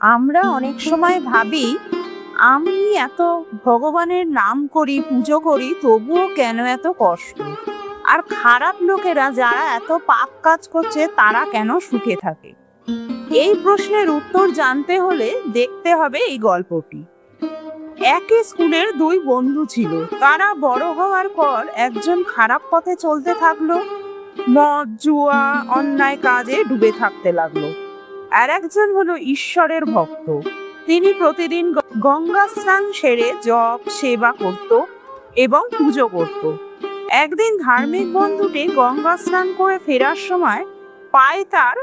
আমরা অনেক সময় ভাবি আমি এত ভগবানের নাম করি, পুজো করি, তবুও কেন এত কষ্ট? আর খারাপ লোকেরা যারা এত পাপ কাজ করছে তারা কেন সুখে থাকে? এই প্রশ্নের উত্তর জানতে হলে দেখতে হবে এই গল্পটি। একই স্কুলের দুই বন্ধু ছিল। তারা বড় হওয়ার পর একজন খারাপ পথে চলতে থাকলো, মদ, জুয়া, অন্যায় কাজে ডুবে থাকতে লাগলো। আর একজন হলো ঈশ্বরের ভক্ত। তিনি প্রতিদিন গঙ্গা স্নান সেরে জপ সেবা করত এবং পুজো করত। একদিন ধার্মিক বন্ধুটি গঙ্গা স্নান করে ফেরার সময় পায়ে তার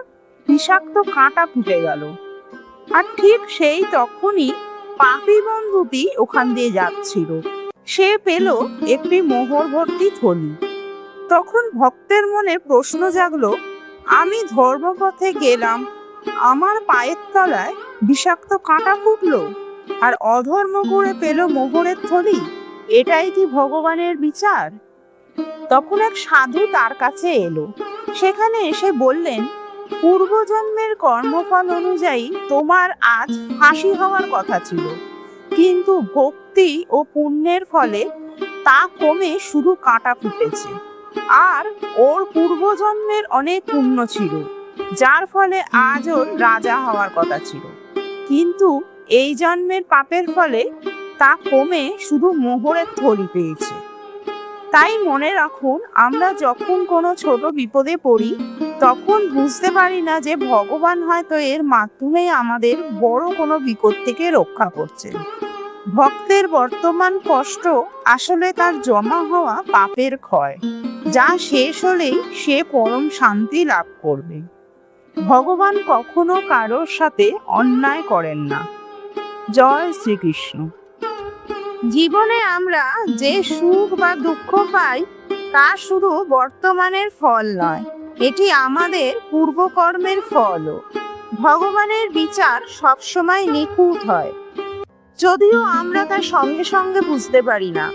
বিষাক্ত কাঁটা ফুটে গেল। আর ঠিক সেই তখনই পাপী বন্ধুটি ওখান দিয়ে যাচ্ছিল। সে পেল একটি মোহর ভর্তি থলি। তখন ভক্তের মনে প্রশ্ন জাগলো, আমি ধর্মপথে গেলাম, আমার পায়ের তলায় বিষাক্ত কাঁটা ফুটলো, আর অধর্ম করে পেল মোহরের থলি। এটাই কি ভগবানের বিচার? তখন এক সাধু তার কাছে এলো। সেখানে এসে বললেন, পূর্বজন্মের কর্মফল অনুযায়ী তোমার আজ ফাঁসি হওয়ার কথা ছিল, কিন্তু ভক্তি ও পুণ্যের ফলে তা কমে শুধু কাঁটা ফুটেছে। আর ওর পূর্বজন্মের অনেক পুণ্য ছিল, যার ফলে আজ ওর রাজা হওয়ার কথা ছিল, কিন্তু এই জন্মের পাপের ফলে তা কমে শুধু মোহরের থলি পেয়েছে। তাই মনে রাখুন, আমরা যখন কোনো ছোট বিপদে পড়ি তখন বুঝতে পারি না যে ভগবান হয়তো এর মাধ্যমেই আমাদের বড় কোনো বিপদ থেকে রক্ষা করছেন। ভক্তের বর্তমান কষ্ট আসলে তার জমা হওয়া পাপের ক্ষয়, যা শেষ হলেই সে পরম শান্তি লাভ করবে। ভগবান কখনো কারোর সাথে অন্যায় করেন না। জয় শ্রীকৃষ্ণ। জীবনে আমরা যে সুখ বা দুঃখ পাই তা শুধু বর্তমানের ফল নয়, এটি আমাদের পূর্বকর্মের ফলও। ভগবানের বিচার সবসময় নিখুঁত হয়, যদিও আমরা তা সঙ্গে সঙ্গে বুঝতে পারি না।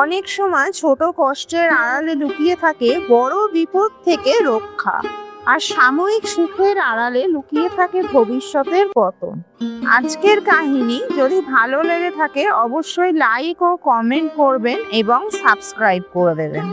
অনেক সময় ছোট কষ্টের আড়ালে লুকিয়ে থাকে বড় বিপদ থেকে রক্ষা, আর সাময়িক সুখের আড়ালে লুকিয়ে থাকে ভবিষ্যতের পতন। আজকের কাহিনী যদি ভালো লেগে থাকে অবশ্যই লাইক ও কমেন্ট করবেন এবং সাবস্ক্রাইব করে দেবেন।